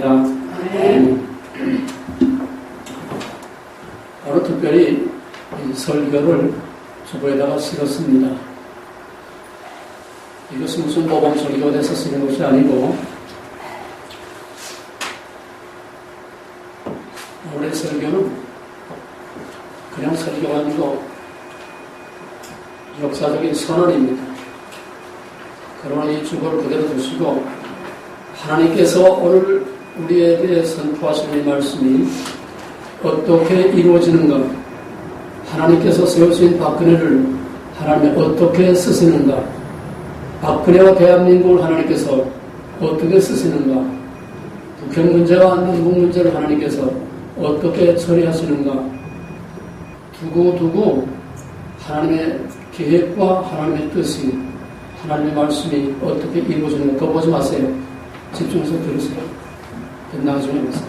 축원합니다. 오늘 특별히 이 설교를 주보에다가 실었습니다. 이것은 무슨 모범 설교가 돼서 쓰는 것이 아니고 오늘의 설교는 그냥 설교가 아니고 역사적인 선언입니다. 그러나 이 주보를 그대로 두시고 하나님께서 오늘 우리에게 선포하시는 이 말씀이 어떻게 이루어지는가, 하나님께서 세우신 박근혜를 하나님이 어떻게 쓰시는가, 박근혜와 대한민국을 하나님께서 어떻게 쓰시는가, 북핵 문제와 남북 문제를 하나님께서 어떻게 처리하시는가, 두고두고 하나님의 계획과 하나님의 뜻이, 하나님의 말씀이 어떻게 이루어지는가 더 보지 마세요. 집중해서 들으세요. 나중에 보세요.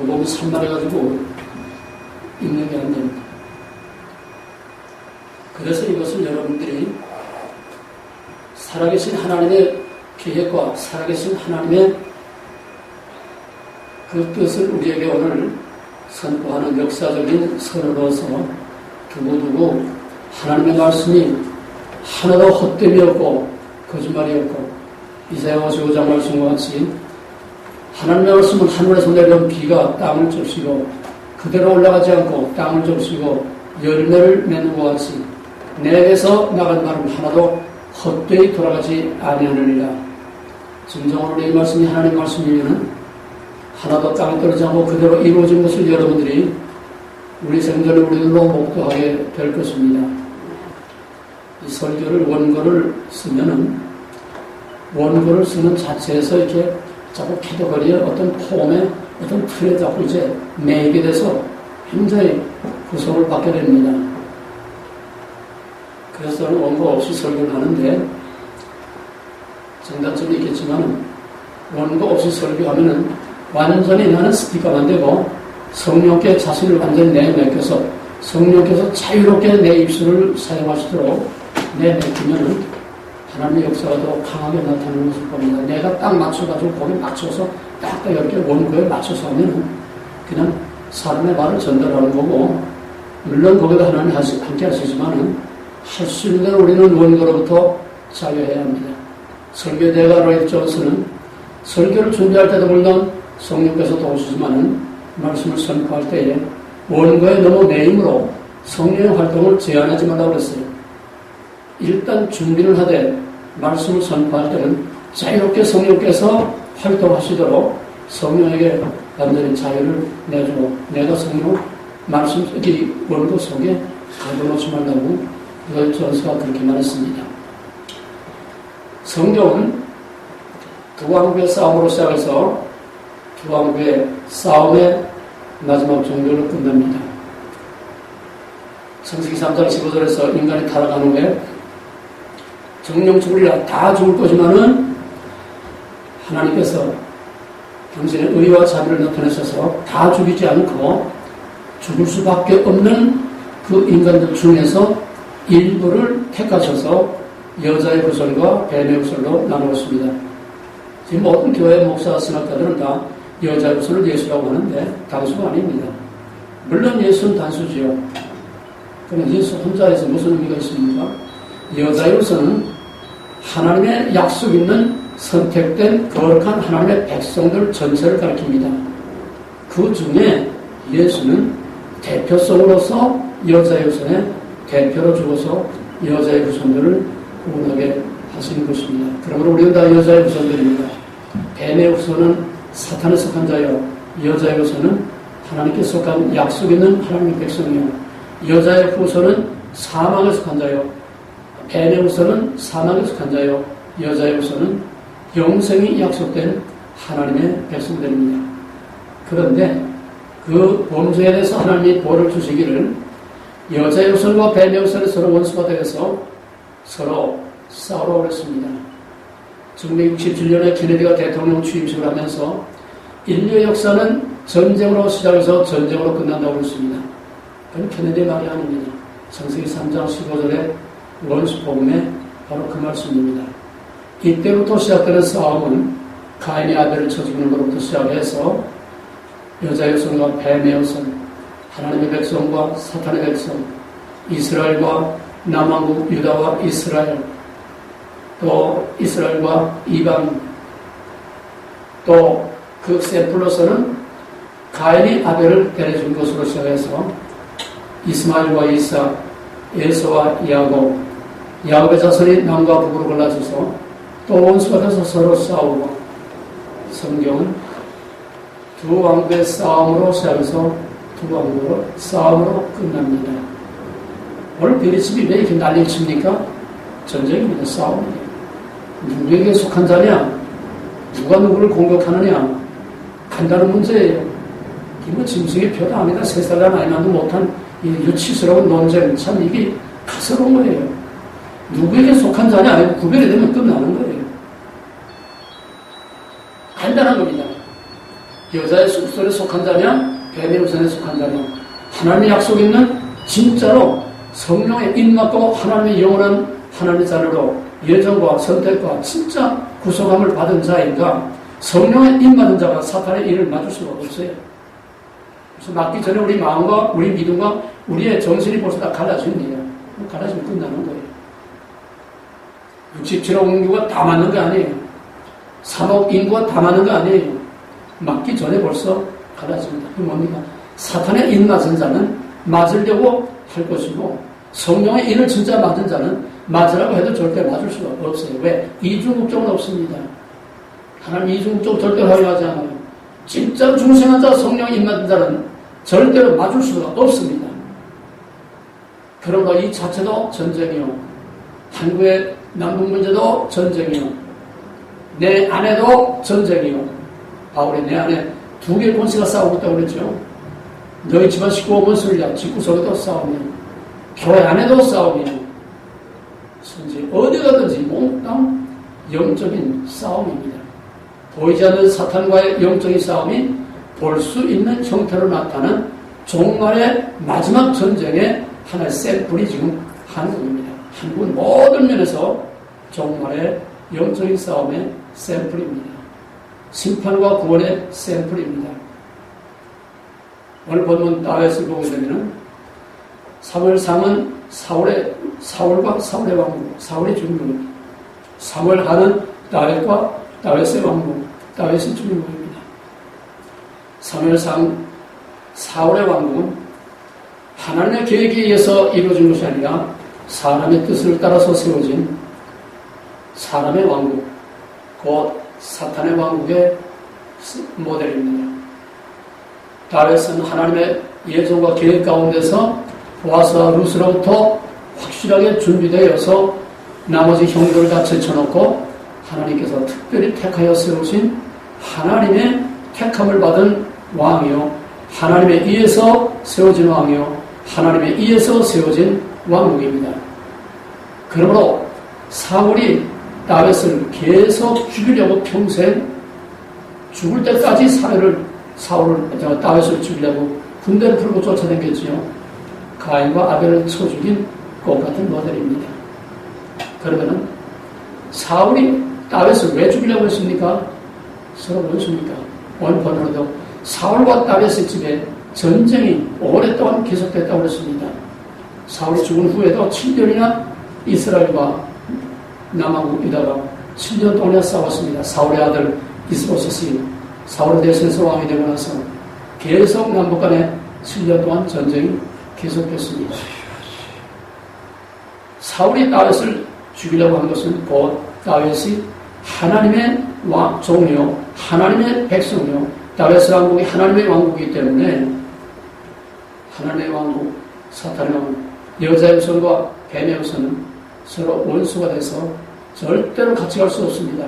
너무 산만해가지고 읽는 게 안 됩니다. 그래서 이것을 여러분들이 살아계신 하나님의 계획과 살아계신 하나님의 그 뜻을 우리에게 오늘 선포하는 역사적인 선언으로서 두고두고 하나님의 말씀이 하나도 헛됨이 없고 거짓말이 없고 이사야 55장 말씀과 같이 하나님의 말씀은 하늘에서 내려온 비가 땅을 적시고 그대로 올라가지 않고 땅을 적시고 열매를 맺는 것 같이 내게서 나간 말은 하나도 헛되이 돌아가지 아니하느니라. 진정으로 이 말씀이 하나님의 말씀이면 하나도 땅에 떨어지지 않고 그대로 이루어진 것을 여러분들이 우리 생전에 우리들로 목도하게 될 것입니다. 이 설교를 원고를 쓰면은 원고를 쓰는 자체에서 이렇게 자꾸 캐터거리에 어떤 폼에 어떤 틀에 자꾸 이제 매이게 돼서 굉장히 구성을 받게 됩니다. 그래서 저는 원고 없이 설교를 하는데 장단점이 있겠지만 원고 없이 설교하면은 완전히 나는 스피커만 되고 성령께 자신을 완전히 내맡겨서 성령께서 자유롭게 내 입술을 사용하시도록 내맡기면은 하나님의 역사가 더 강하게 나타나는 것을 봅니다. 내가 딱 맞춰가지고 거기에 맞춰서 딱 이렇게 원고에 맞춰서 하면 그냥 사람의 말을 전달하는 거고, 물론 거기다 하나님 함께 하시지만은 할 수 있는 대로 우리는 원고로부터 자유해야 합니다. 설교대가 로이드 존스는 설교를 준비할 때도 물론 성령께서 도우시지만은 말씀을 선포할 때에 원고에 너무 매임으로 성령의 활동을 제한하지 말라고 그랬어요. 일단 준비를 하되 말씀을 선포할 때는 자유롭게 성령께서 활동하시도록 성령에게 완전히 자유를 내주고 내가 성령 말씀 이 원고 속에 가둬놓지 말라고 이걸 전서가 그렇게 말했습니다. 성경은 두 왕국의 싸움으로 시작해서 두 왕국의 싸움의 마지막 종교로 끝납니다. 창세기 3장 15절에서 인간이 타락한 후에 정령 죽으리라 다 죽을 거지만은 하나님께서 당신의 의와 자비를 나타내셔서 다 죽이지 않고 죽을 수밖에 없는 그 인간들 중에서 일부를 택하셔서 여자의 후손과 뱀의 후손으로 나누었습니다. 지금 모든 교회 목사 신학자들은 다 여자의 후손을 예수라고 하는데 단수가 아닙니다. 물론 예수는 단수지요. 그럼 예수 혼자에서 무슨 의미가 있습니까? 여자의 후손은 하나님의 약속 있는 선택된 거룩한 하나님의 백성들 전체를 가리킵니다. 그 중에 예수는 대표성으로서 여자의 후손의 대표로 죽어서 여자의 후손들을 구원하게 하시는 것입니다. 그러므로 우리는 다 여자의 후손들입니다. 뱀의 후손은 사탄에 속한 자요, 여자의 후손은 하나님께 속한 약속 있는 하나님의 백성이요, 여자의 후손은 사망에 속한 자요, 뱀의 후손은 사망에 속한 자요, 여자의 후손은 영생이 약속된 하나님의 백성들입니다. 그런데 그 범죄에 대해서 하나님이 벌을 주시기를 여자의 후손과 뱀의 후손이 서로 원수가 되어서 서로 싸우라고 했습니다. 1967년에 케네디가 대통령 취임식을 하면서 인류의 역사는 전쟁으로 시작해서 전쟁으로 끝난다고 했습니다. 그건 케네디의 말이 아닙니다. 창세기 3장 15절의 원수 복음에 바로 그 말씀입니다. 이때부터 시작되는 싸움은 가인의 아들을 쳐 죽이는 것부터 시작해서 여자의 손과 뱀의 손, 하나님의 백성과 사탄의 백성, 이스라엘과 남왕국 유다와 이스라엘, 또 이스라엘과 이방, 또 그 샘플로서는 가인이 아벨을 데려준 것으로 시작해서 이스마엘과 이삭, 에서와 야곱의 자손이 남과 북으로 갈라져서 또 원수가 돼서 서로 싸우고, 성경은 두 왕국의 싸움으로 시작해서 두 왕국으로 싸움으로 끝납니다. 오늘 베리집이 왜 이렇게 난리를 칩니까? 전쟁입니다. 싸움이에요. 누구에게 속한 자냐? 누가 누구를 공격하느냐? 간단한 문제예요. 이거 짐승의 표도 아니다. 3살 난 아이만도 못한 이 유치스러운 논쟁, 참 이게 가스러운 거예요. 누구에게 속한 자냐? 아니고 구별이 되면 끝나는 거예요. 간단한 겁니다. 여자의 숫솔에 속한 자냐? 뱀의 우선에 속한 자냐? 하나님의 약속 있는 진짜로 성령의 인막과 하나님의 영원한 하나님의 자녀로 예정과 선택과 진짜 구속함을 받은 자인가? 성령의 인받은 자가 사탄의 일을 맞을 수가 없어요. 그래서 맞기 전에 우리 마음과 우리 믿음과 우리의 정신이 벌써 다 갈라집니다. 갈라지면 끝나는 거예요. 67억 인구가 다 맞는 거 아니에요. 3억 인구가 다 맞는 거 아니에요. 맞기 전에 벌써 갈라집니다. 그 뭡니까? 사탄의 인 맞은 자는 맞으려고 할 것이고, 성령의 인을 진짜 맞은 자는 맞으라고 해도 절대 맞을 수가 없어요. 왜? 이중국적은 없습니다. 하나님 이중국적 절대 허용하지 않아요. 진짜로 중생한 자, 성령의 인 맞은 자는 절대로 맞을 수가 없습니다. 그러므로 이 자체도 전쟁이요, 한국의 남북 문제도 전쟁이요, 내 안에도 전쟁이요. 바울이 내 안에 두 개의 권세가 싸우고 있다고 그랬죠. 너희 집안 식구와 원수를 집구석에도 싸우며, 교회 안에도 싸우며, 선지 어디 가든지 몽땅 영적인 싸움입니다. 보이지 않는 사탄과의 영적인 싸움이 볼 수 있는 형태로 나타나는 종말의 마지막 전쟁의 하나의 샘플이 지금 한국입니다. 한국은 모든 면에서 종말의 영적인 싸움의 샘플입니다. 심판과 구원의 샘플입니다. 오늘 본문 다윗을 보게 되면 사무엘상은 사울과 사울의 왕국, 사울이 주인공입니다. 사무엘하는 다윗과 다윗의 왕국, 다윗이 주인공입니다. 사무엘상 사울의 왕국은 하나님의 계획에 의해서 이루어진 것이 아니라 사람의 뜻을 따라서 세워진 사람의 왕국, 곧 사탄의 왕국의 모델입니다. 다윗은 하나님의 예정과 계획 가운데서 보아스와 룻으로부터 확실하게 준비되어서 나머지 형들을 다 제쳐놓고 하나님께서 특별히 택하여 세우신 하나님의 택함을 받은 왕이요, 하나님에 의해서 세워진 왕이요, 하나님에 의해서 세워진 왕국입니다. 그러므로 사울이 다윗을 계속 죽이려고 평생 죽을 때까지 다윗을 죽이려고 군대를 풀고 쫓아다녔지요. 가인과 아벨을 쳐 죽인 것 같은 모델입니다. 그러면은 사울이 다윗을 왜 죽이려고 했습니까? 서로 원수입니까? 오늘 본문에도 사울과 다윗의 집에 전쟁이 오랫동안 계속됐다고 했습니다. 사울이 죽은 후에도 7년이나 이스라엘과 남왕국 유다가 7년 동안 싸웠습니다. 사울의 아들 이스보셋이 사울에 대해서 왕이 되고 나서 계속 남북 간에 7년 동안 전쟁이 계속됐습니다. 사울이 다윗을 죽이려고 한 것은 곧 다윗이 하나님의 종이요, 하나님의 백성이요, 다윗의 왕국이 하나님의 왕국이기 때문에 하나님의 왕국, 사탄의 왕국, 여자의 우선과 뱀의 우선은 서로 원수가 돼서 절대로 같이 갈 수 없습니다.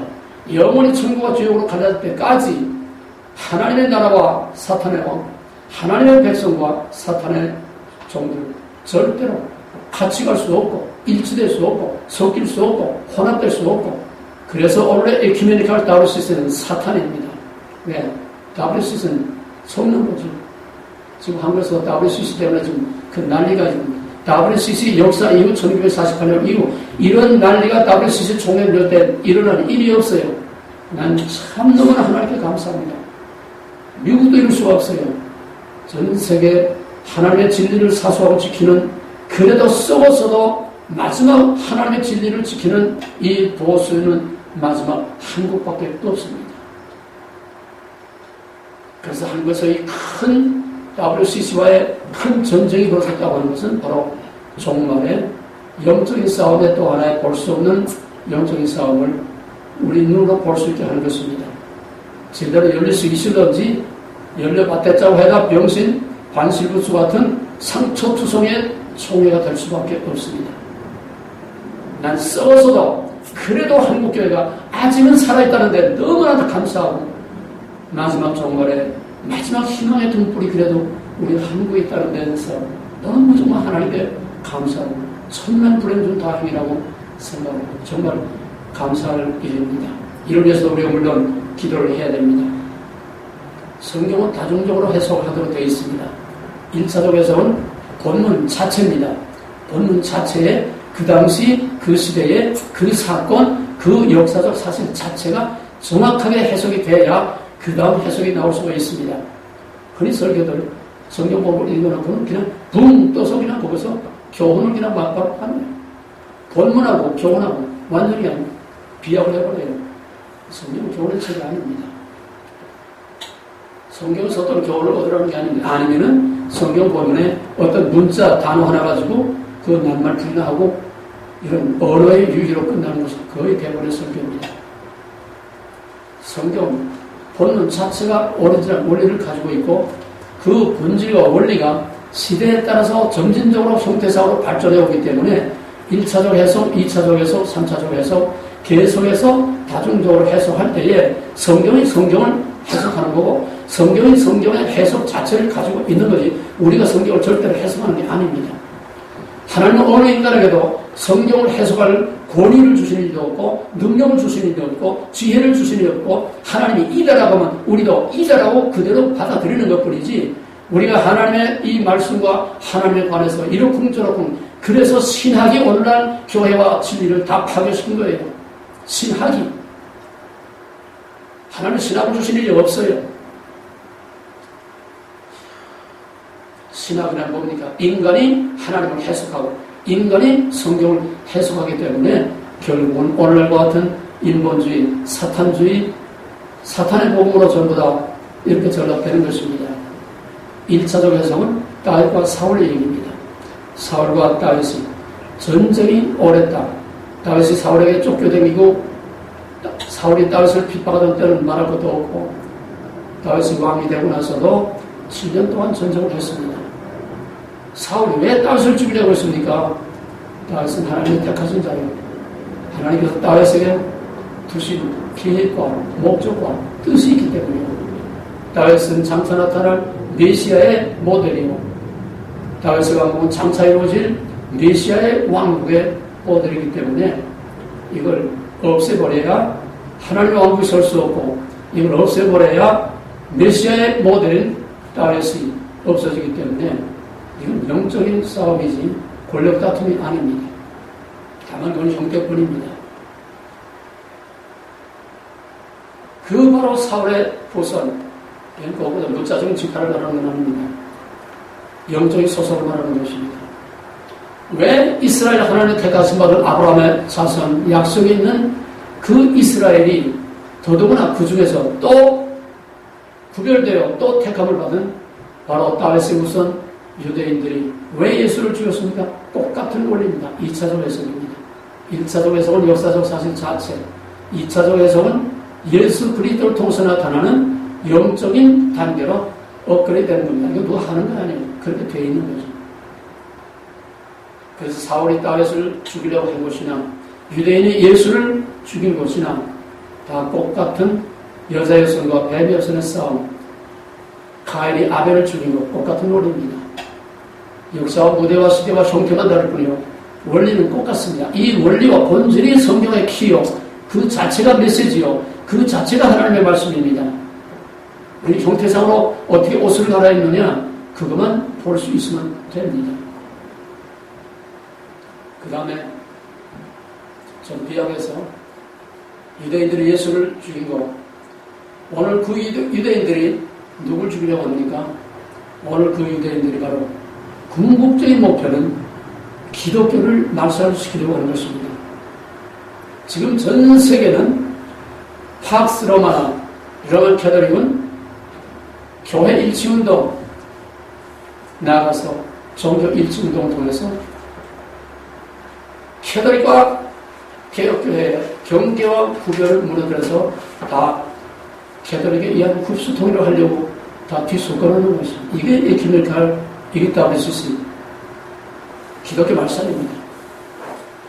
영원히 천국과 지옥으로 갈라질 때까지 하나님의 나라와 사탄의 왕, 하나님의 백성과 사탄의 종들 절대로 같이 갈 수 없고 일치될 수 없고 섞일 수 없고 혼합될 수 없고, 그래서 원래 에큐메니칼 다브리시스는 사탄입니다. 왜? 다브리시스는 속는 거죠. 지금 한국에서 다브리시스 때문에 지금 그 난리가 있습니다. WCC 역사 이후 1948년 이후 이런 난리가 WCC 총회를 열 때 일어나는 일이 없어요. 난 참 너무나 하나님께 감사합니다. 미국도 이럴 수가 없어요. 전 세계 하나님의 진리를 사수하고 지키는, 그래도 썩었어도 마지막 하나님의 진리를 지키는 이 보수는 마지막 한국밖에 없습니다. 그래서 한국에서의 큰 WCC와의 큰 전쟁이 벌어졌다고 하는 것은 바로 종말의 영적인 싸움에 또 하나의 볼 수 없는 영적인 싸움을 우리 눈으로 볼 수 있게 하는 것입니다. 제대로 열릴 수 있을런지 열려봤댔자고 해다 병신, 반실부수 같은 상처투성의 총회가 될 수밖에 없습니다. 난 썩어서도 그래도 한국교회가 아직은 살아있다는데 너무나도 감사하고, 마지막 종말에 마지막 희망의 등불이 그래도 우리 한국에 있다는 데서 너무 정말 하나님께 감사하고 천만 불행중 다행이라고 생각하고 정말 감사할 일입니다. 이를 위해서 우리가 물론 기도를 해야 됩니다. 성경은 다중적으로 해석하도록 되어 있습니다. 1차적 해석은 본문 자체입니다. 본문 자체에 그 당시 그 시대의 그 사건, 그 역사적 사실 자체가 정확하게 해석이 돼야 그 다음 해석이 나올 수가 있습니다. 흔히 설교들 성경 본문을 읽어놓고는 그냥 붕 떠서 그냥 거기서 교훈을 그냥 막바로 하는 거예요. 본문하고 교훈하고 완전히 비약을 해버려요. 성경은 교훈의 책이 아닙니다. 성경에서 어떤 교훈을 얻으라는 게 아닙니다. 아니면은 성경 본문에 어떤 문자 단어 하나 가지고 그 낱말 풀이나 하고 이런 언어의 유희로 끝나는 것은 거의 대부분의 설교입니다. 성경 본문 자체가 오리지널 원리를 가지고 있고 그 본질과 원리가 시대에 따라서 점진적으로 형태상으로 발전해 오기 때문에 1차적 해석, 2차적 해석, 3차적 해석 계속해서 다중적으로 해석할 때에 성경이 성경을 해석하는 거고 성경이 성경의 해석 자체를 가지고 있는 거지 우리가 성경을 절대로 해석하는 게 아닙니다. 하나님은 어느 인간에게도 성경을 해석할 권위를 주시는 일도 없고 능력을 주시는 일도 없고 지혜를 주시는 일도 없고 하나님이 이다라고 하면 우리도 이다라고 그대로 받아들이는 것뿐이지 우리가 하나님의 이 말씀과 하나님에 관해서 이러쿵저러쿵 그래서 신학이 오늘날 교회와 진리를 다 파괴시킨 거예요. 신학이 하나님 신학을 주신 일이 없어요. 신학이란 뭡니까? 인간이 하나님을 해석하고 인간이 성경을 해석하기 때문에 결국은 오늘날과 같은 인본주의, 사탄주의, 사탄의 복음으로 전부 다 이렇게 전락되는 것입니다. 1차적 해석은 다윗과 사울의 얘기입니다. 사울과 다윗이 전쟁이 오랬다. 다윗이 사울에게 쫓겨다니고 사울이 다윗을 핍박하던 때는 말할 것도 없고 다윗이 왕이 되고 나서도 7년 동안 전쟁을 했습니다. 사울이 왜 다윗을 죽이려고 했습니까? 다윗은 하나님이 택하신 자예요. 하나님께서 다윗에게 두신 계획과 목적과 뜻이 있기 때문이에요. 다윗은 장차 나타날 메시아의 모델이고 다윗의 왕국은 장차 이루어질 메시아의 왕국의 모델이기 때문에 이걸 없애버려야 하나님의 왕국이 설 수 없고 이걸 없애버려야 메시아의 모델인 다윗이 없어지기 때문에 이건 영적인 싸움이지 권력 다툼이 아닙니다. 다만 그건 형태뿐입니다. 그 바로 사울의 보선, 그거보다 무자정 직파를 말하는 건 아닙니다. 영적인 소속을 말하는 것입니다. 왜 이스라엘 하나님의 택하신 받은 아브라함의 자손, 약속이 있는 그 이스라엘이 더더구나 그 중에서 또 구별되어 또 택함을 받은 바로 다윗의 후손 유대인들이 왜 예수를 죽였습니까? 똑같은 원리입니다. 2차적 해석입니다. 1차적 해석은 역사적 사실 자체, 2차적 해석은 예수 그리스도를 통해서 나타나는 영적인 단계로 업그레이드 되는 겁니다. 이거 누가 하는 거 아니에요. 그렇게 되어 있는 거죠. 그래서 사울이 다윗을 죽이려고 한 것이나 유대인이 예수를 죽인 것이나 다 똑같은 여자 여성과 뱀 여성의 싸움, 가인이 아벨을 죽인 것 똑같은 원리입니다. 역사와 무대와 시대와 형태만 다를 뿐이요 원리는 똑같습니다. 이 원리와 본질이 성경의 키요 그 자체가 메시지요 그 자체가 하나님의 말씀입니다. 우리 형태상으로 어떻게 옷을 갈아입느냐 그것만 볼 수 있으면 됩니다. 그 다음에 전 비약에서 유대인들이 예수를 죽이고 오늘 그 유대인들이 누굴 죽이려고 합니까? 오늘 그 유대인들이 바로 궁극적인 목표는 기독교를 말살시키려고 하는 것입니다. 지금 전 세계는 팍스 로마나 로만 캐톨릭은 교회 일치운동 나아가서 종교 일치운동을 통해서 캐톨릭과 개혁교회의 경계와 구별을 무너뜨려서 다 캐톨릭에 의한 흡수 통일을 하려고 다 뒤섞어놓는 것입니다. 이게 에큐메니칼 이기타브리시스 기독교 말살입니다.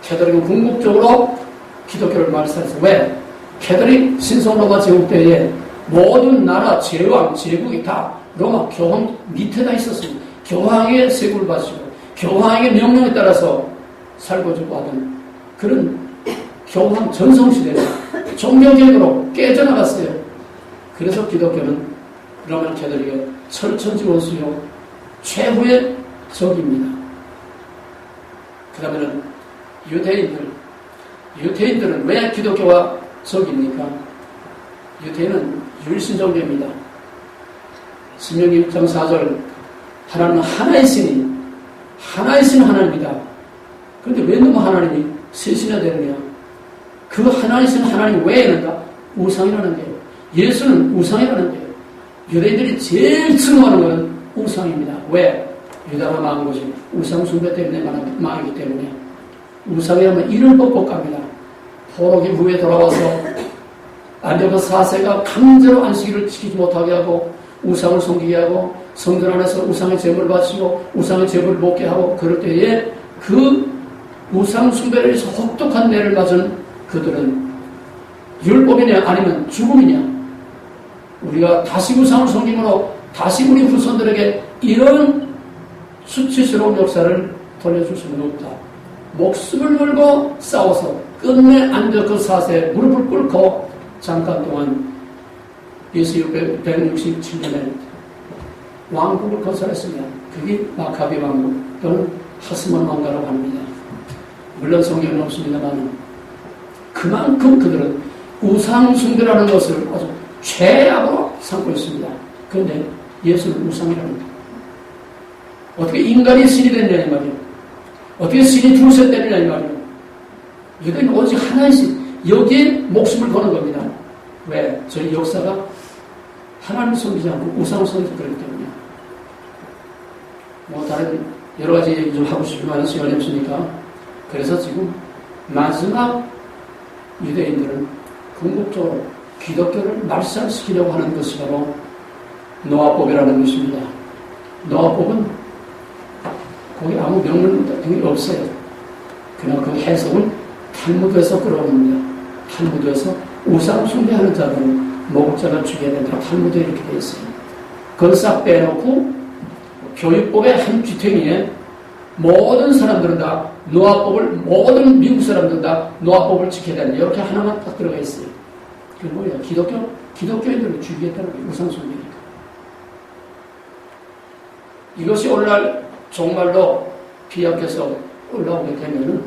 캐톨릭은 궁극적으로 기독교를 말살해서 왜? 캐톨릭 신성 로마 제국 때에 모든 나라, 제왕, 제국이 다 로마 교황 밑에 다 있었습니다. 교황의 세굴을 바치고 교황의 명령에 따라서 살고 죽고 하던 그런 교황 전성시대에서 종교개혁으로 깨져나갔어요. 그래서 기독교는 로마 캐톨릭의 철천지 원수요 최후의 적입니다. 그 다음에는 유대인들은 왜 기독교와 적입니까? 유대인은 율신종교입니다. 신명기 6장 4절 하나님은 하나의 신 하나님이다. 그런데 왜 너무 하나님이 셋이나 되느냐? 그 하나이신 하나님 왜 있는가? 우상이라는 거예요. 예수는 우상이라는 거예요. 유대인들이 제일 증오하는 것은 우상입니다. 왜? 유다가 망한 것이 우상 숭배 때문에 망하기 때문에 우상이라면 이를 벗고 갑니다. 포로기 후에 돌아와서 안디오코 4세가 강제로 안식일을 지키지 못하게 하고 우상을 섬기게 하고 성전 안에서 우상의 제물을 바치고 우상의 제물을 먹게 하고 그럴 때에 그 우상 숭배를 해서 혹독한 내를 맞은 그들은 율법이냐 아니면 죽음이냐 우리가 다시 우상을 섬김으로 다시 우리 후손들에게 이런 수치스러운 역사를 돌려줄 수는 없다. 목숨을 걸고 싸워서 끝내 안디오코 4세 무릎을 꿇고 잠깐 동안 BC 167년에 왕국을 건설했습니다. 그게 마카비 왕국 또는 하스몬 왕가라고 합니다. 물론 성경은 없습니다만 그만큼 그들은 우상 숭배라는 것을 아주 최악으로 삼고 있습니다. 그런데 예수는 우상이라는 거예요. 어떻게 인간이 신이 됐냐 이 말이에요. 어떻게 신이 둘셋 되느냐 이 말이에요. 유대인은 오직 하나의 신 여기에 목숨을 거는 겁니다. 왜? 저희 역사가 하나님을 섬기지 않고 우상을 섬기기 때문에 뭐 다른 여러 가지 얘기 좀 하고 싶지만 시간이 없으니까 그래서 지금 마지막 유대인들은 궁극적으로 기독교를 말살시키려고 하는 것이 바로 노아법이라는 것입니다. 노아법은 거기 아무 명령이 없어요. 그냥 그 해석을 탈무드에서 끌어옵니다. 탈무드에서 우상 숭배하는 자들은 먹을 자를 죽여야 된다. 탈무드에 이렇게 되어 있어요. 그걸 싹 빼놓고 교육법의 한 뒤탱이에 모든 사람들은 다 노아법을 모든 미국 사람들은 다 노아법을 지켜야 된다. 이렇게 하나만 딱 들어가 있어요. 그게 뭐예요? 기독교인들을 죽이겠다는 게 우상 숭배니까. 이것이 오늘날 정말로 비약해서 올라오게 되면은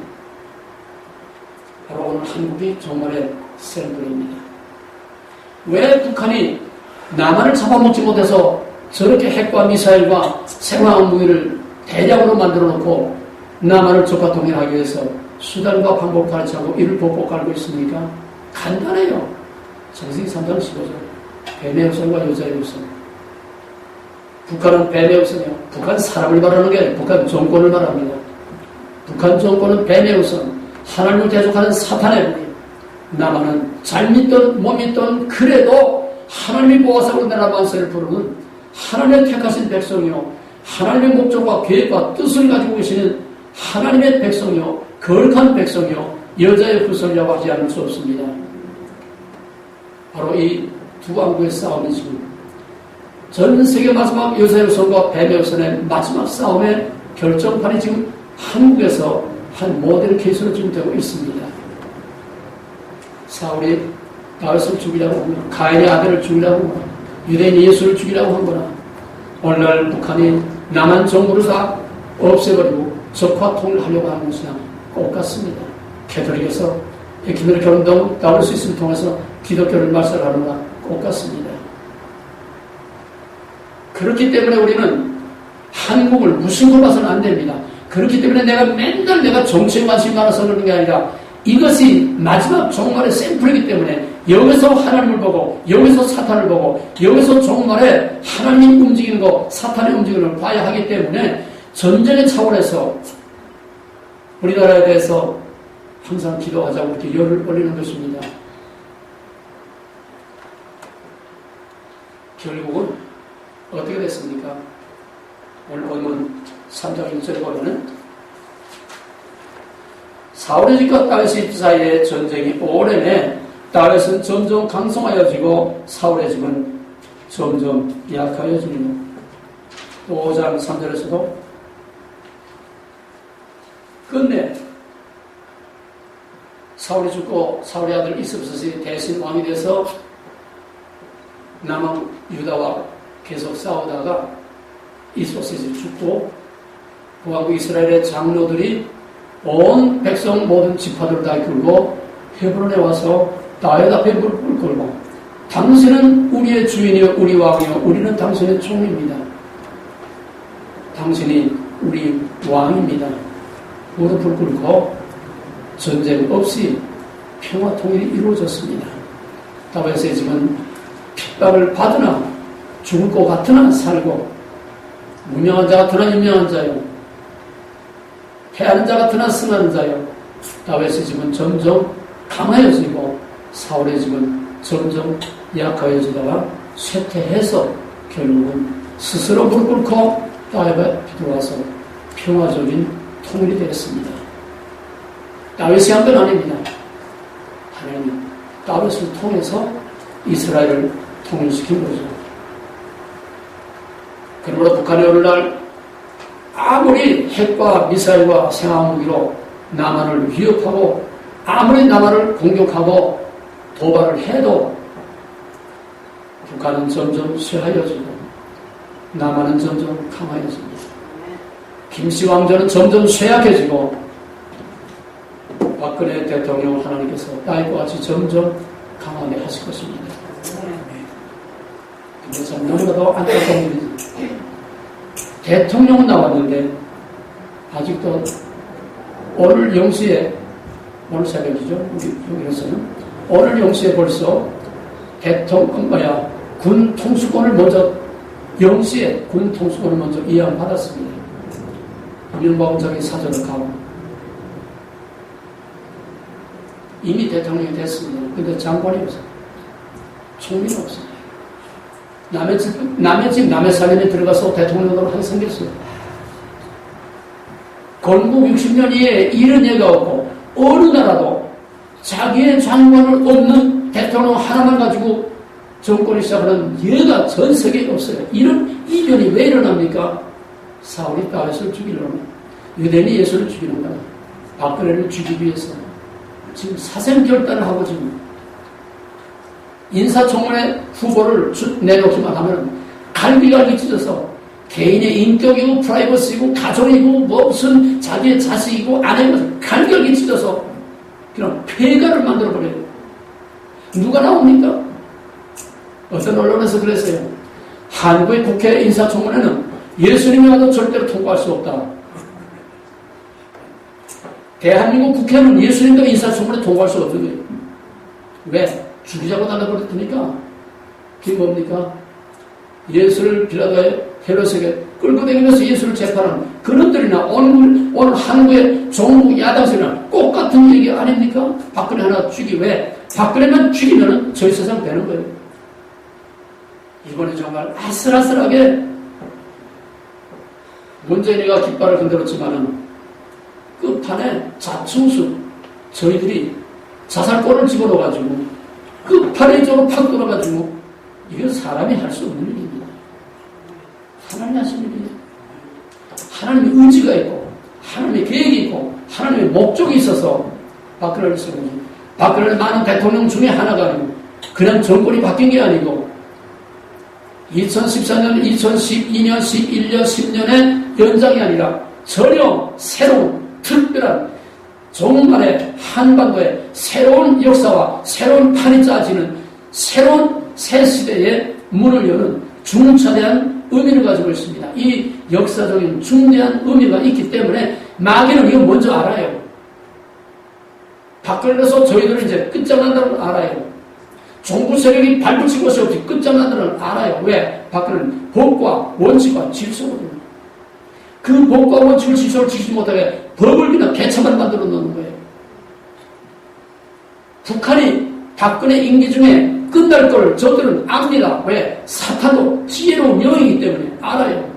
바로 오늘 한국이 정말의 셀브입니다. 왜 북한이 남한을 잡아먹지 못해서 저렇게 핵과 미사일과 생화학 무기를 대량으로 만들어 놓고 남한을 적과 동일하기 위해서 수단과 방법을 가르치고 이를 보고 깔고 있습니까? 간단해요. 창세기 3장 15절. 뱀의 우선과 여자의 우선. 북한은 뱀의 우선이요. 북한 사람을 말하는 게 아니라 북한 정권을 말합니다. 북한 정권은 뱀의 우선. 하나님을 대적하는 사탄의 무기. 남한은 잘 믿던 못 믿던 그래도 하나님이 보호하사로 나라 만세를 부르는 하나님의 택하신 백성이요 하나님의 목적과 계획과 뜻을 가지고 계시는 하나님의 백성이요 거룩한 백성이요 여자의 후손이라고 하지 않을 수 없습니다. 바로 이 두 왕국의 싸움이 지금 전 세계 마지막 여자의 후손과 뱀의 후손의 마지막 싸움의 결정판이 지금 한국에서 한 모델 케이스로 지금 되고 있습니다. 사울이 다윗을 죽이려고 하거나 가인의 아들을 죽이려고 하거나 유대인이 예수를 죽이려고 하거나 오늘날 북한이 남한 정부를 다 없애버리고 적화 통일하려고 하는 것이나 똑같습니다. 캐톨릭에서 백희민의 결혼도 WCC를 통해서 기독교를 말살하는 거나 똑같습니다. 그렇기 때문에 우리는 한국을 무심코 봐서는 안 됩니다. 그렇기 때문에 맨날 내가 정치에 관심이 많아서 그러는 게 아니라 이것이 마지막 종말의 샘플이기 때문에 여기서 하나님을 보고 여기서 사탄을 보고 여기서 종말에 하나님 움직이는 거 사탄이 움직이는 걸 봐야 하기 때문에 전쟁의 차원에서 우리나라에 대해서 항상 기도하자고 이렇게 열을 올리는 것입니다. 결국은 어떻게 됐습니까? 오늘 본문 3장 1절에 보면은 사울의 집과 다윗의 집 사이의 전쟁이 오래내 다윗은 점점 강성하여지고 사울의 집은 점점 약하여지며 5장 3절에서도 끝내 사울이 죽고 사울의 아들 이스보셋이 대신 왕이 돼서 남왕 유다와 계속 싸우다가 이스보셋이 죽고 그 왕국 이스라엘의 장로들이 온 백성 모든 지파들을 다 끌고 헤브론에 와서 다윗 앞에 무릎을 꿇고 당신은 우리의 주인이요 우리 왕이요 우리는 당신의 종입니다. 당신이 우리 왕입니다. 무릎을 꿇고 전쟁 없이 평화 통일이 이루어졌습니다. 다윗의 집은 핍박을 받으나 죽을 것 같으나 살고 무명한 자 같으나 유명한 자요 패하는 자 같으나 승하는 자요 다윗의 집은 점점 강하여지고 사울의 집은 점점 약하여지다가 쇠퇴해서 결국은 스스로 무릎 꿇고 다윗에 들어와서 평화적인 통일이 되었습니다. 다윗이 한 건 아닙니다. 하나님이 다윗을 통해서 이스라엘을 통일시킨 거죠. 그러므로 북한이 오늘날 아무리 핵과 미사일과 생화무기로 남한을 위협하고 아무리 남한을 공격하고 도발을 해도 북한은 점점 쇠하여지고 남한은 점점 강하여집니다. 김씨 왕조는 점점 쇠약해지고 박근혜 대통령 하나님께서 다윗과 같이 점점 강하게 하실 것입니다. 근데 참 너무나도 안타까운 일이지. 대통령은 나왔는데 아직도 오늘 0시에 오늘 새벽이죠. 여기서는 오늘 0시에 벌써 군 통수권을 먼저 0시에 군 통수권을 먼저 이양받았습니다. 윤박원장이 사전을 가고 이미 대통령이 됐습니다. 근데 장관이 없어요. 총리는 없어요. 남의 집, 남의 살림에 들어가서 대통령으로 하게 생겼어요. 건국 60년 이에 이런 예가 없고 어느 나라도 자기의 장관을 없는 대통령 하나만 가지고 정권을 시작하는 예가 전 세계에 없어요. 이런 이변이 왜 일어납니까? 사울이 다윗을 죽이려면 유대인이 예수를 죽이는 거야. 박근혜를 죽이기 위해서 지금 사생결단을 하고 지금 인사청문회 후보를 내놓기만 하면 갈기갈기 찢어서 개인의 인격이고 프라이버시고 가정이고 무슨 자기의 자식이고 아내고 갈기갈기 찢어서 그냥 폐가를 만들어버려요. 누가 나옵니까? 어떤 언론에서 그랬어요. 한국의 국회 인사청문회는 예수님이 와도 절대로 통과할 수 없다. 대한민국 국회는 예수님과 인사청문회 통과할 수 없는 거예요. 왜? 죽이자고 달라버렸으니까 그게 뭡니까? 예수를 빌라도의 헤롯에게 끌고 다니면서 예수를 재판하는 그런들이나 오늘 한국의 정부 야당세나 똑같은 얘기 아닙니까? 박근혜 하나 죽이 왜? 박근혜만 죽이면 저희 세상 되는 거예요. 이번에 정말 아슬아슬하게 문재인이가 깃발을 흔들었지만은 끝판에 자충수 저희들이 자살골을 집어넣어가지고 끝판에 이쪽으로 팍 돌아가지고 이건 사람이 할 수 없는 일입니다. 하나님이 하신 일이에요. 하나님의 의지가 있고 하나님의 계획이 있고 하나님의 목적이 있어서 박근혜를 세우니 박근혜는 많은 대통령 중에 하나가 아니고 그냥 정권이 바뀐 게 아니고 2014년, 2012년, 11년, 10년의 연장이 아니라 전혀 새로운 특별한 정말에 한반도에 새로운 역사와 새로운 판이 짜지는 새로운 새 시대의 문을 여는 중차대한 의미를 가지고 있습니다. 이 역사적인 중대한 의미가 있기 때문에 마귀는 이거 먼저 알아요. 밖을내서 저희들은 이제 끝장난다는 걸 알아요. 정부 세력이 발붙일 것이 없이 끝장난다는 걸 알아요. 왜? 밖에는 법과 원칙과 질서거든요. 그 법과 원칙을 질서를 지키지 못하게 법을 그냥 개차만 만들어 놓는 거예요. 북한이 박근혜 임기 중에 끝날 걸 저들은 압니다. 왜? 사탄도 지혜로운 영이기 때문에 알아요.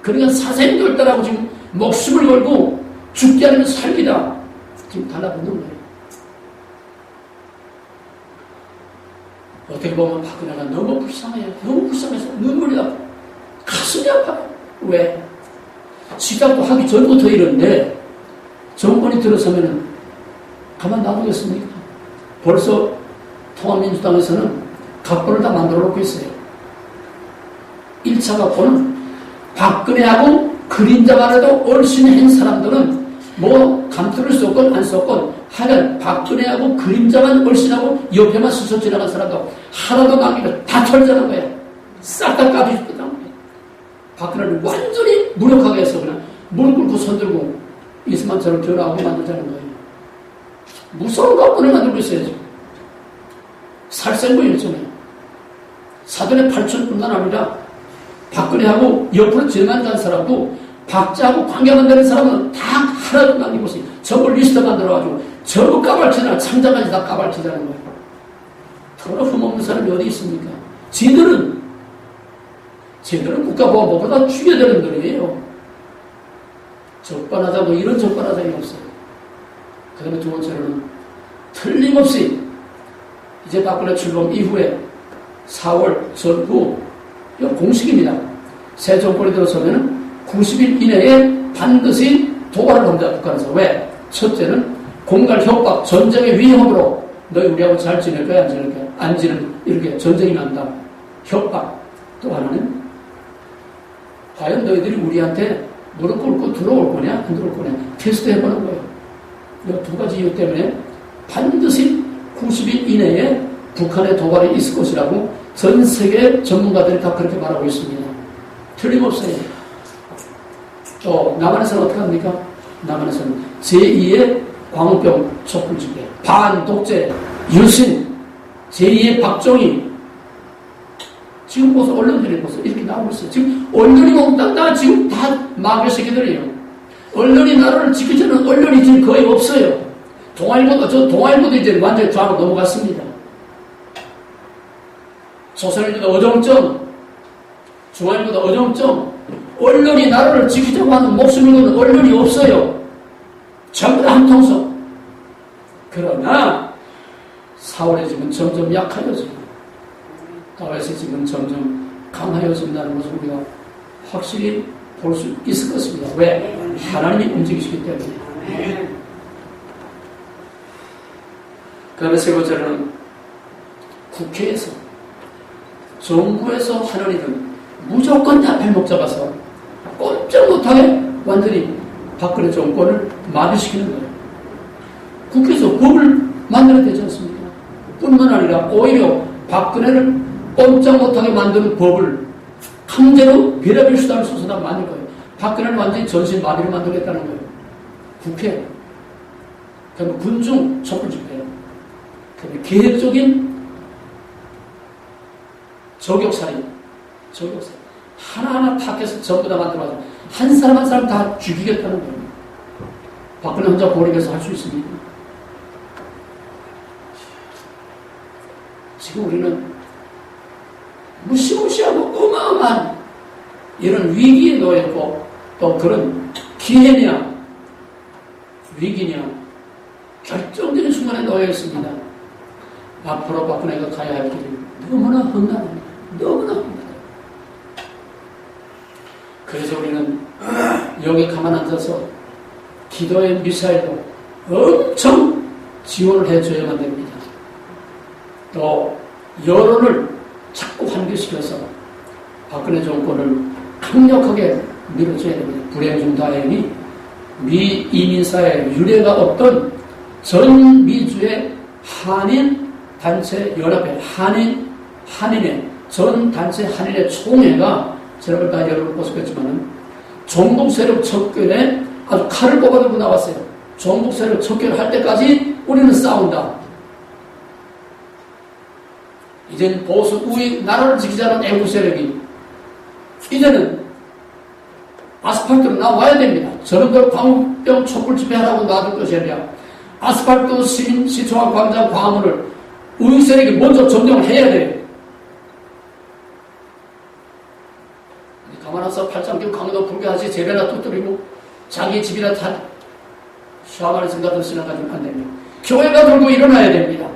그러니까 사생들 따라고 지금 목숨을 걸고 죽지 않으면 살기다. 지금 달라붙는 거예요. 어떻게 보면 박근혜가 너무 불쌍해요. 너무 불쌍해서 눈물이 나고 가슴이 아파요. 왜? 시작도 하기 전부터 이런데 정권이 들어서면은 가만 놔두겠습니까? 벌써 통합민주당에서는 각본을 다 만들어 놓고 있어요. 1차 각본은 박근혜하고 그림자만 해도 얼씬한 사람들은 뭐 감투를 썼건 안 썼건 하여간 박근혜하고 그림자만 얼씬하고 옆에만 스쳐 지나간 사람도 하나도 남기면 다 털자는 거야. 싹 다 까주셨다는 거야. 박근혜를 완전히 무력하게 해서 그냥 무릎 꿇고 손들고 이스만처럼 변화하게 만들자는 거예요. 무서운 각본을 만들고 있어요. 지금. 살생부였잖아요. 사돈의 8천뿐만 아니라 박근혜하고 옆으로 제만 간 사람도 박자하고 관계가 되는 사람은 다 하나도 남기고 있어요. 전부 리스트 만들어가지고 전부 까발치잖아. 창자까지 다 까발치자는 거예요. 더러 흠없는 사람이 어디 있습니까? 쟤들은 국가보안법보다 죽여야 되는 거예요. 적반하장도 이런 적반하장이 없어요. 그 다음에 두 번째로는 틀림없이 이제 박근혜 출범 이후에 4월 전후 이건 공식입니다. 새 정권이 들어서면 90일 이내에 반드시 도발을 합니다. 북한에서. 왜? 첫째는 공갈 협박, 전쟁의 위협으로 너희 우리하고 잘 지낼 거야, 안 지낼 거야? 안 지는 이렇게 전쟁이 난다. 협박. 또 하나는 과연 너희들이 우리한테 무릎 꿇고 들어올 거냐, 안 들어올 거냐 테스트 해보는 거예요. 이 두 가지 이유 때문에 반드시 90일 이내에 북한의 도발이 있을 것이라고 전 세계 전문가들이 다 그렇게 말하고 있습니다. 틀림없어요. 또 남한에서는 어떻게 합니까? 남한에서는 제2의 광우병 촛불집회, 반독재, 유신, 제2의 박정희. 지금 보세요. 언론들이 보세요. 이렇게 나오고 있어요. 지금 언론이 몽땅 다 지금 다 마귀 새끼들이에요. 언론이 나라를 지키자는 언론이 지금 거의 없어요. 동아일보도 이제 완전히 좌로 넘어갔습니다. 조선일보도 어정점, 중앙일보도 어정점, 언론이 나라를 지키자고 하는 목숨을 거는 언론이 없어요. 전부 다 한통속. 그러나 4월에 지금 점점 약해져지고 5월에서 지금 점점 강해져진다는 것을 우리가 확실히 볼 수 있을 것입니다. 왜? 하나님이 움직이시기 때문에. 그 다음에 세 번째로는 국회에서, 정부에서 하는 일은 무조건 다 발목 잡아서 꼼짝 못하게 완전히 박근혜 정권을 마비시키는 거예요. 국회에서 법을 만들어야 되지 않습니까? 뿐만 아니라 오히려 박근혜를 꼼짝 못하게 만드는 법을 강제로 별의별 수단을 써서 다 만들 거예요. 박근혜는 완전히 전신 마비를 만들겠다는 거예요. 국회, 그다음에 군중 촛불 집회, 그다음에 계획적인 저격살인. 하나하나 파악해서 전부 다 만들어서 한 사람 한 사람 다 죽이겠다는 거예요. 박근혜 혼자 고립해서 할 수 있습니까? 지금 우리는 무시무시하고 어마어마한 이런 위기에 놓여있고 또 그런 기회냐 위기냐 결정적인 순간에 놓여있습니다. 앞으로 박근혜가 가야 할 길이 너무나 험난합니다. 너무나 험난합니다. 그래서 우리는 여기 가만 앉아서 기도의 미사일도 엄청 지원을 해줘야만 됩니다. 또 여론을 자꾸 환기시켜서 박근혜 정권을 강력하게 밀어줘야 됩니다. 불행 중 다행히 미 이민사회 유례가 없던 전 미주의 한인 단체 연합회, 한인의 전 단체 한인의 총회가 제가 다 여러분 보셨겠지만은 종북 세력 척결에 아주 칼을 뽑아들고 나왔어요. 종북 세력 척결할 때까지 우리는 싸운다. 이제는 보수 우익 나라를 지키자는 애국 세력이 이제는 아스팔트로 나와야 됩니다. 저런들 광우병 촛불 집회하라고 놔둘 것이 아니라 아스팔트 시청학 광장 광화문을 우익 세력이 먼저 점령을 해야 돼요. 가만 와서 팔짱끼고 강도 불교하지 제배나 뚜드리고 자기 집이나 다 샤워하는 생각을 생각하지면 안 됩니다. 교회가 들고 일어나야 됩니다.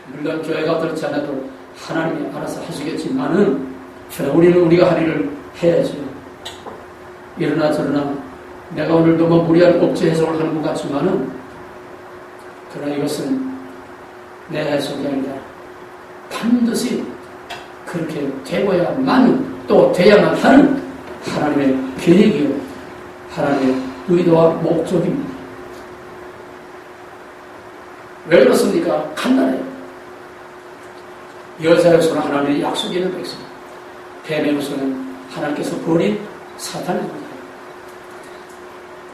물론 교회가 그렇지 않아도 하나님이 알아서 하시겠지만은 우리는 우리가 할 일을 해야죠. 이러나 저러나 내가 오늘 너무 무리한 억지 해석을 하는 것 같지만은 그러나 이것은 내 해석이 아니라 반드시 그렇게 되어야만 또 돼야만 하는 하나님의 계획이요 하나님의 의도와 목적입니다. 왜 그렇습니까? 간단해요. 여자로서는 하나님의 약속이 있는 백성, 뱀으로서는 하나님께서 버린 사탄입니다.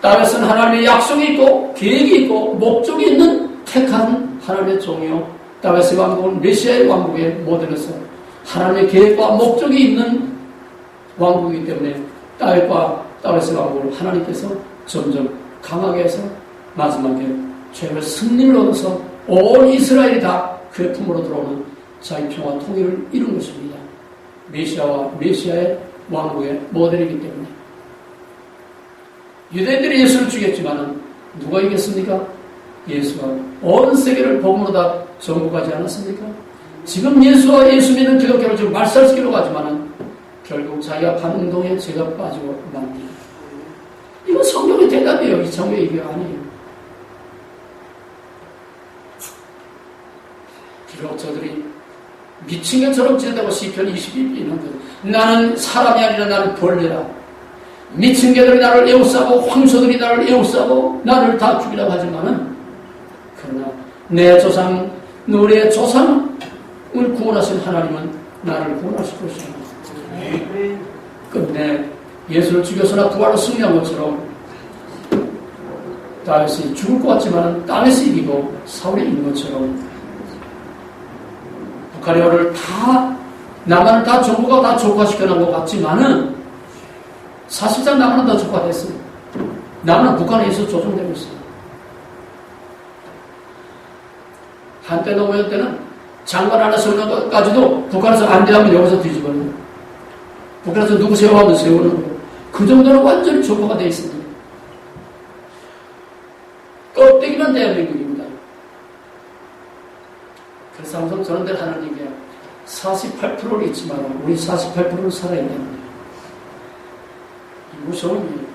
땅에서는 하나님의 약속이 있고 계획이 있고 목적이 있는 택한 하나님의 종이요 땅에서의 왕국은 메시아의 왕국에 모델로서 하나님의 계획과 목적이 있는 왕국이기 때문에 땅에서의 왕국을 하나님께서 점점 강하게 해서 마지막에 최후의 승리를 얻어서 온 이스라엘이 다 그의 품으로 들어오는 자기 평화 통일을 이룬 것입니다. 메시아와 메시아의 왕국의 모델이기 때문에 유대인들이 예수를 죽였지만 누가 이겼습니까? 예수가 온 세계를 복음으로 다 정복하지 않았습니까? 지금 예수와 예수 믿는 기독교를 지금 말살시키려고 하지만 결국 자기가 간 운동에 제가 빠지고 맙니다. 이건 성경의 대답이에요. 이창호의 얘기가 아니에요. 비록 저들이 미친 것처럼 지낸다고 시편 22편 있는데 나는 사람이 아니라 나는 벌레라. 미친 개들이 나를 에워싸고 황소들이 나를 에워싸고 나를 다 죽이라고 하지만은 그러나 내 조상 너의 조상을 구원하신 하나님은 나를 구원하실 것이다. 끝내 예수를 죽여서나 부활로 승리한 것처럼 다윗이 죽을 것 같지만 땅에서 이기고 사울이 이긴 것처럼 북한의 다 남한을 다 정부가 다 조국화시켜 놓은 것 같지만은 사실상 남한은 다 조국화됐어요. 남한은 북한에 의해서 조종되고 있어요. 한때 노무현 때는 장관 하나 세우는 것까지도 북한에서 안 되면 여기서 뒤집어요. 북한에서 누구 세워하면 세우는 거예요. 그 정도로 완전히 조국화가 되어 있습니다. 껍데기만 대한민국입니다. 그래서 항상 저런 데를 하는 얘기야. 48%를 잊지 마라. 우리 48%는 살아있다는 거예요. 무서운 일이에요.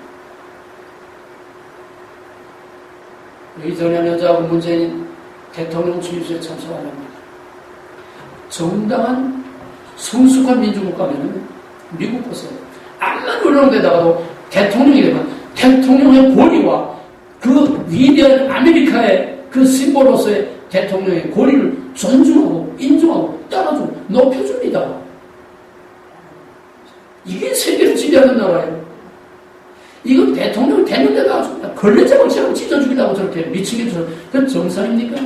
여기 전현 여자하고 문재인 대통령 취임식에 참석 안 합니다. 정당한 성숙한 민주국가면은 미국 보세요. 암만 울렁대다가도 대통령이 되면 대통령의 권위와 그 위대한 아메리카의 그 심볼로서의 대통령의 권위를 존중하고 인정하고 따라주고 높여줍니다. 이게 세계를 지배하는 나라예요. 이건 대통령이 되는데도 아주 걸레장을 찢어 죽이려고 저렇게 미치게 저렇게 그건 정상입니까?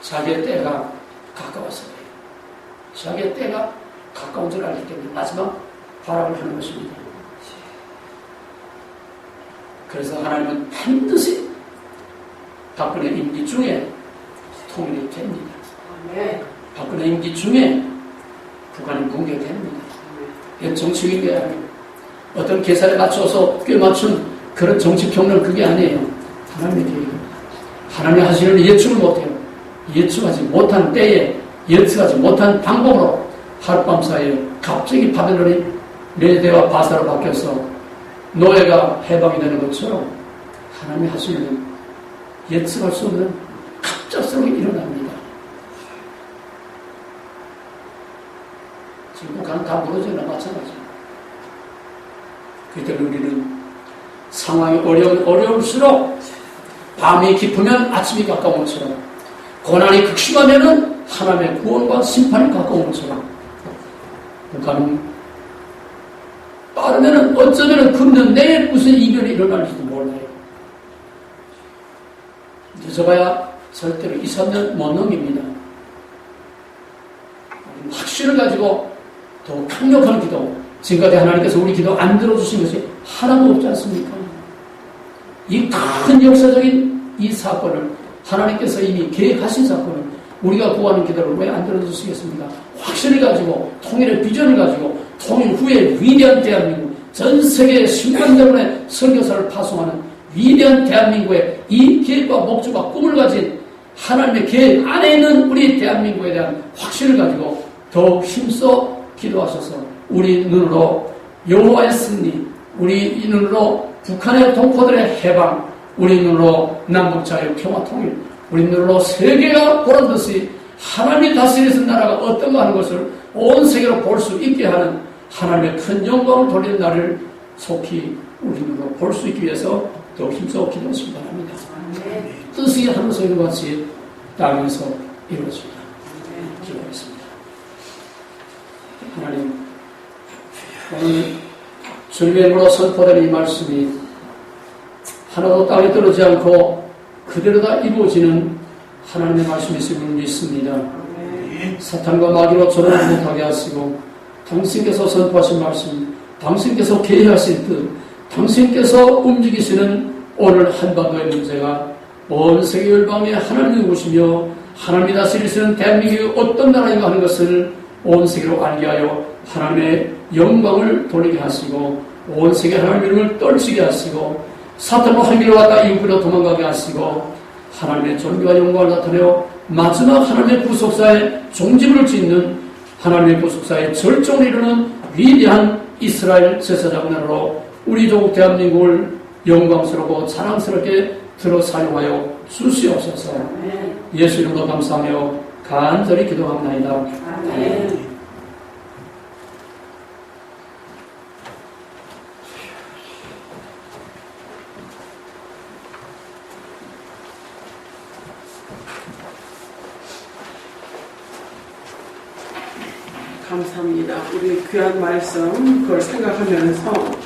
자기의 때가 가까워서 그래요. 자기의 때가 가까운 줄 알기 때문에 마지막 발악을 하는 것입니다. 그래서 하나님은 반드시 박근혜 임기 중에 통일이 됩니다. 박근혜 임기 중에 북한이 붕괴됩니다. 이건 정치적인 게 아니에요. 어떤 계산에 맞춰서 꽤 맞춘 그런 정치평론 그게 아니에요. 하나님의 계획입니다. 하나님이 하시는 예측을 못해요. 예측하지 못한 때에 예측하지 못한 방법으로 하룻밤 사이에 갑자기 바벨론이 메대와 바사로 바뀌어서 노예가 해방이 되는 것처럼 하나님이 하시는 예측할 수 없는 갑작스럽게 일어납니다. 지금 북한은 다 무너지나 마찬가지예요. 그때 우리는 상황이 어려울수록 밤이 깊으면 아침이 가까운 것처럼, 고난이 극심하면은 하나님의 구원과 심판이 가까운 것처럼, 그러니까 빠르면은 어쩌면은 금년 내일 무슨 이별이 일어날지도 몰라요. 늦어봐야 절대로 2, 3년 못 넘깁니다. 확신을 가지고 더 강력한 기도, 지금까지 하나님께서 우리 기도 안 들어주신 것이 하나도 없지 않습니까? 이 큰 역사적인 이 사건을 하나님께서 이미 계획하신 사건을 우리가 구하는 기도를 왜 안 들어주시겠습니까? 확신을 가지고, 통일의 비전을 가지고, 통일 후에 위대한 대한민국, 전 세계 10만 대문의 선교사를 파송하는 위대한 대한민국의 이 계획과 목적과 꿈을 가진 하나님의 계획 안에 있는 우리 대한민국에 대한 확신을 가지고 더욱 힘써 기도하셔서 우리 눈으로 여호와의 승리, 우리 눈으로 북한의 동포들의 해방, 우리 눈으로 남북자유 평화 통일, 우리 눈으로 세계가 보란 듯이 하나님이 다스리는 나라가 어떤가 하는 것을 온 세계로 볼 수 있게 하는 하나님의 큰 영광을 돌리는 날을 속히 우리 눈으로 볼 수 있기 위해서 더욱 힘써 기도하시기 바랍니다. 뜻이 하늘에서 이룬 것 같이 땅에서 이루어집니다. 기도하겠습니다. 하나님, 오늘 주님의 이름으로 선포되는 이 말씀이 하나도 땅에 떨어지지 않고 그대로 다 이루어지는 하나님의 말씀이심을 믿습니다. 사탄과 마귀로 저를 못하게 하시고 당신께서 선포하신 말씀, 당신께서 계획하신 뜻, 당신께서 움직이시는 오늘 한반도의 문제가 온 세계 열방에 하나님이 오시며 하나님이 다스리시는 대한민국이 어떤 나라인가 하는 것을 온 세계로 알게 하여 하나님의 영광을 돌리게 하시고 온 세계 하나님의 이름을 떨치게 하시고 사탄과 한길로 왔다 이웃으로 도망가게 하시고 하나님의 존귀와 영광을 나타내어 마지막 하나님의 구속사의 종지부를 짓는 하나님의 구속사의 절정을 이루는 위대한 이스라엘 제사장 나라로 우리 조국 대한민국을 영광스럽고 자랑스럽게 들어 사용하여 주시옵소서. 예수 이름으로 감사하며 간절히 기도합나이다. 아멘. 감사합니다. 우리 귀한 말씀 그걸 생각하면서